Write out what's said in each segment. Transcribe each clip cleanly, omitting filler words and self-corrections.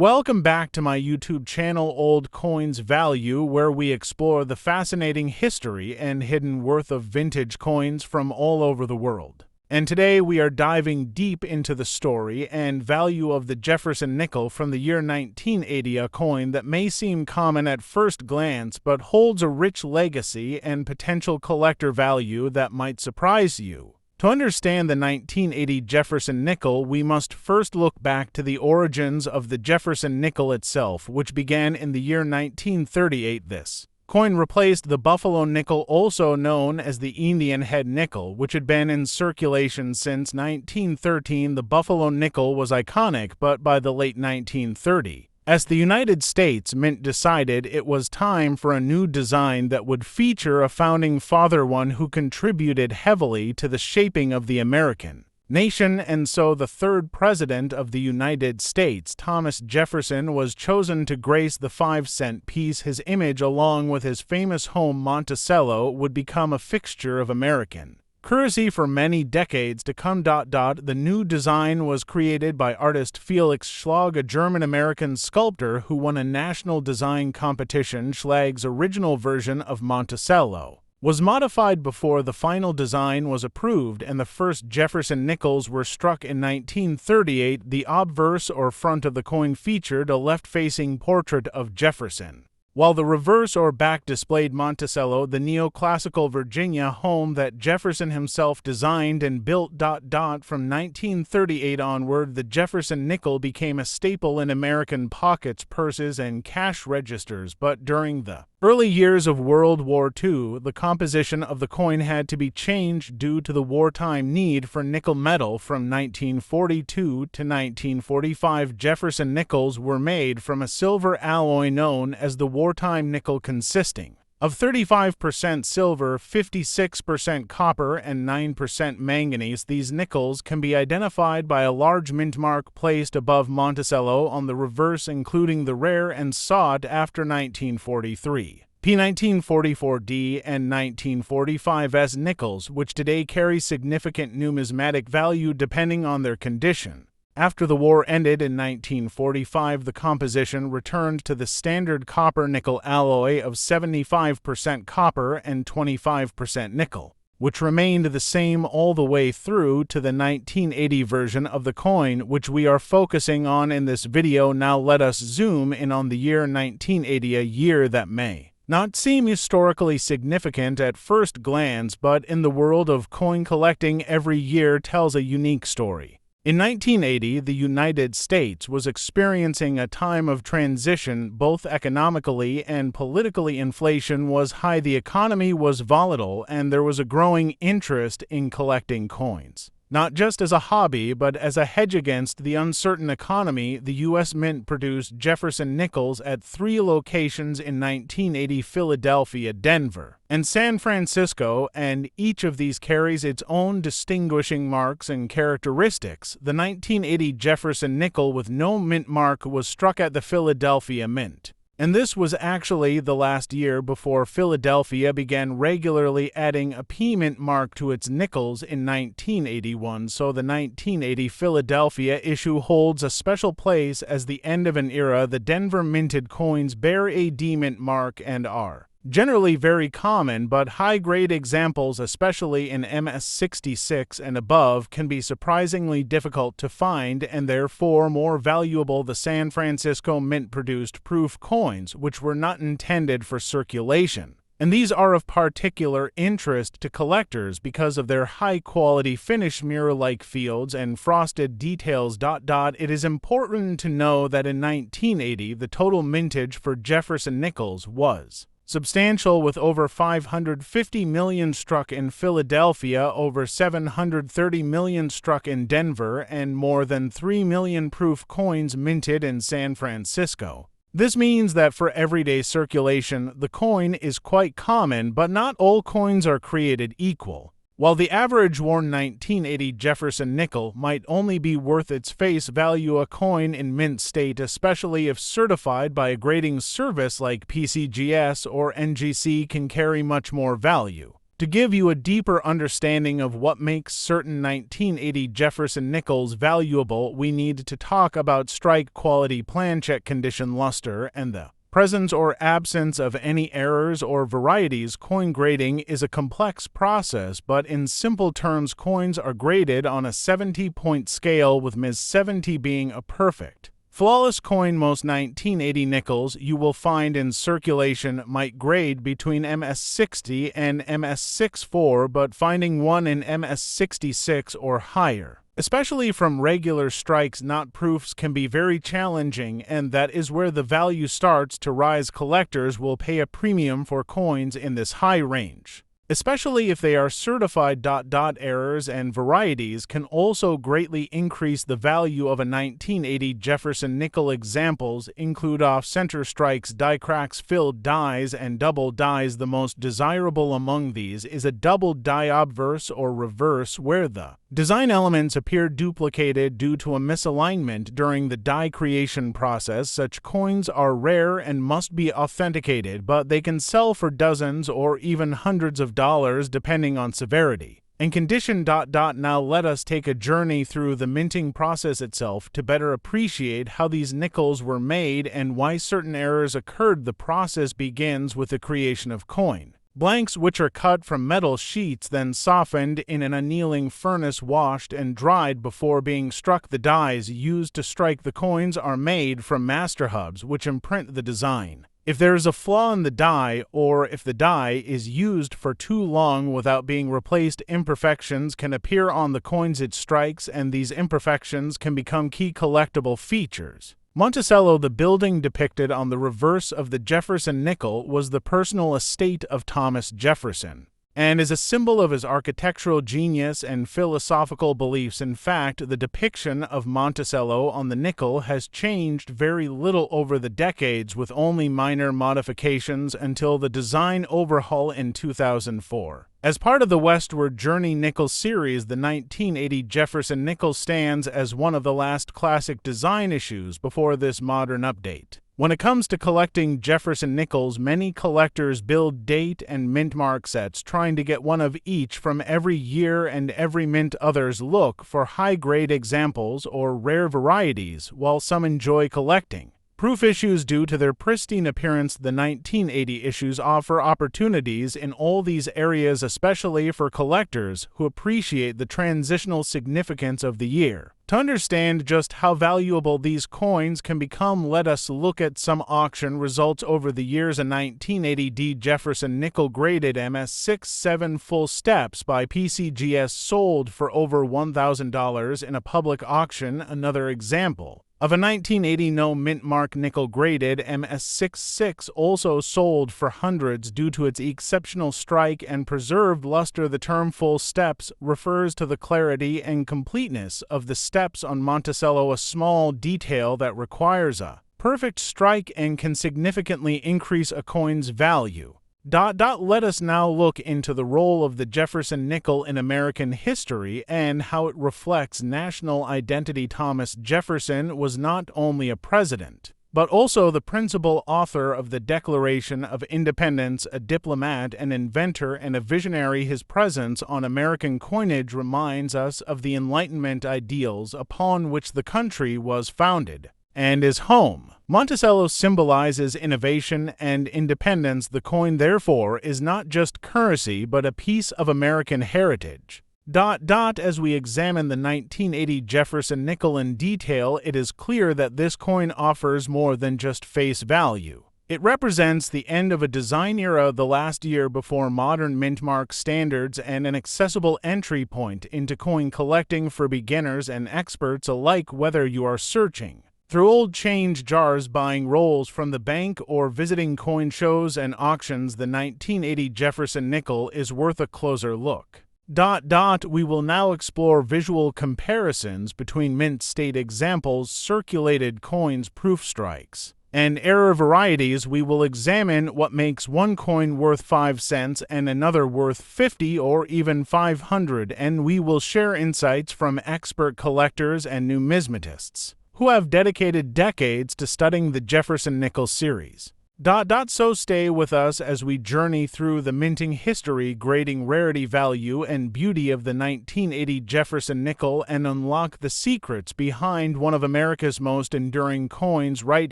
Welcome back to my YouTube channel Old Coins Value, where we explore the fascinating history and hidden worth of vintage coins from all over the world. And today we are diving deep into the story and value of the Jefferson Nickel from the year 1980, a coin that may seem common at first glance but holds a rich legacy and potential collector value that might surprise you. To understand the 1980 Jefferson Nickel, we must first look back to the origins of the Jefferson Nickel itself, which began in the year 1938. This coin replaced the Buffalo nickel, also known as the Indian head nickel, which had been in circulation since 1913. The Buffalo nickel was iconic, but by the late 1930s, as the United States Mint decided it was time for a new design that would feature a founding father, one who contributed heavily to the shaping of the American nation, and so the third president of the United States, Thomas Jefferson, was chosen to grace the 5-cent piece. His image, along with his famous home Monticello, would become a fixture of American currency for many decades to come. The new design was created by artist Felix Schlag, a German-American sculptor who won a national design competition. Schlag's original version of Monticello was modified before the final design was approved, and the first Jefferson nickels were struck in 1938. The obverse or front of the coin featured a left-facing portrait of Jefferson, while the reverse or back displayed Monticello, the neoclassical Virginia home that Jefferson himself designed and built. From 1938 onward, the Jefferson nickel became a staple in American pockets, purses, and cash registers. But during the early years of World War II, the composition of the coin had to be changed due to the wartime need for nickel metal. From 1942 to 1945, Jefferson nickels were made from a silver alloy known as the wartime nickel, consisting of 35% silver, 56% copper, and 9% manganese. These nickels can be identified by a large mint mark placed above Monticello on the reverse, including the rare and sought after 1943 P1944D and 1945S nickels, which today carry significant numismatic value depending on their condition. After the war ended in 1945, the composition returned to the standard copper-nickel alloy of 75% copper and 25% nickel, which remained the same all the way through to the 1980 version of the coin, which we are focusing on in this video. Now let us zoom in on the year 1980, a year that may not seem historically significant at first glance, but in the world of coin collecting, every year tells a unique story. In 1980, the United States was experiencing a time of transition, both economically and politically. Inflation was high, the economy was volatile, and there was a growing interest in collecting coins, not just as a hobby, but as a hedge against the uncertain economy. The U.S. Mint produced Jefferson nickels at 3 locations in 1980: Philadelphia, Denver, and San Francisco, and each of these carries its own distinguishing marks and characteristics. The 1980 Jefferson nickel with no mint mark was struck at the Philadelphia Mint, and this was actually the last year before Philadelphia began regularly adding a P mint mark to its nickels in 1981, so the 1980 Philadelphia issue holds a special place as the end of an era. The Denver minted coins bear a D mint mark and are generally very common, but high-grade examples, especially in MS66 and above, can be surprisingly difficult to find and therefore more valuable. The San Francisco Mint produced proof coins, which were not intended for circulation, and these are of particular interest to collectors because of their high-quality finish, mirror-like fields, and frosted details. It is important to know that in 1980, the total mintage for Jefferson nickels was substantial, with over 550 million struck in Philadelphia, over 730 million struck in Denver, and more than 3 million proof coins minted in San Francisco. This means that for everyday circulation, the coin is quite common, but not all coins are created equal. While the average worn 1980 Jefferson nickel might only be worth its face value, a coin in mint state, especially if certified by a grading service like PCGS or NGC, can carry much more value. To give you a deeper understanding of what makes certain 1980 Jefferson nickels valuable, we need to talk about strike quality plan check condition luster and the presence or absence of any errors or varieties. Coin grading is a complex process, but in simple terms, coins are graded on a 70-point scale, with MS70 being a perfect, flawless coin. Most 1980 nickels you will find in circulation might grade between MS60 and MS64, but finding one in MS66 or higher, especially from regular strikes, not proofs, can be very challenging, and that is where the value starts to rise. Collectors will pay a premium for coins in this high range, especially if they are certified. Errors and varieties can also greatly increase the value of a 1980 Jefferson nickel. Examples include off-center strikes, die cracks, filled dies, and double dies. The most desirable among these is a double die obverse or reverse, where the design elements appear duplicated due to a misalignment during the die creation process. Such coins are rare and must be authenticated, but they can sell for dozens or even hundreds of dollars depending on severity and condition. Now let us take a journey through the minting process itself to better appreciate how these nickels were made and why certain errors occurred. The process begins with the creation of coin blanks, which are cut from metal sheets, then softened in an annealing furnace, washed and dried before being struck. The dies used to strike the coins are made from master hubs, which imprint the design. If there is a flaw in the die, or if the die is used for too long without being replaced, imperfections can appear on the coins it strikes, and these imperfections can become key collectible features. Monticello, the building depicted on the reverse of the Jefferson nickel, was the personal estate of Thomas Jefferson, and is a symbol of his architectural genius and philosophical beliefs. In fact, the depiction of Monticello on the nickel has changed very little over the decades, with only minor modifications until the design overhaul in 2004. As part of the Westward Journey nickel series, the 1980 Jefferson nickel stands as one of the last classic design issues before this modern update. When it comes to collecting Jefferson nickels, many collectors build date and mint mark sets, trying to get one of each from every year and every mint. Others look for high-grade examples or rare varieties, while some enjoy collecting proof issues due to their pristine appearance. The 1980 issues offer opportunities in all these areas, especially for collectors who appreciate the transitional significance of the year. To understand just how valuable these coins can become, let us look at some auction results over the years. A 1980 Jefferson nickel graded MS67 Full Steps by PCGS sold for over $1,000 in a public auction. Another example of a 1980 no mint mark nickel graded MS66 also sold for hundreds due to its exceptional strike and preserved luster. The term full steps refers to the clarity and completeness of the steps on Monticello, a small detail that requires a perfect strike and can significantly increase a coin's value. Let us now look into the role of the Jefferson nickel in American history and how it reflects national identity. Thomas Jefferson was not only a president, but also the principal author of the Declaration of Independence, a diplomat, an inventor, and a visionary. His presence on American coinage reminds us of the Enlightenment ideals upon which the country was founded and is home. Monticello symbolizes innovation and independence. The coin, therefore, is not just currency, but a piece of American heritage. As we examine the 1980 Jefferson nickel in detail, it is clear that this coin offers more than just face value. It represents the end of a design era, the last year before modern mint mark standards, and an accessible entry point into coin collecting for beginners and experts alike. Whether you are searching through old change jars, buying rolls from the bank, or visiting coin shows and auctions, the 1980 Jefferson nickel is worth a closer look. We will now explore visual comparisons between mint state examples, circulated coins, proof strikes, and error varieties. We will examine what makes one coin worth 5 cents and another worth 50 or even 500, and we will share insights from expert collectors and numismatists who have dedicated decades to studying the Jefferson nickel series. So stay with us as we journey through the minting history, grading rarity value, and beauty of the 1980 Jefferson Nickel and unlock the secrets behind one of America's most enduring coins right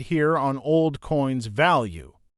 here on Old Coins Value.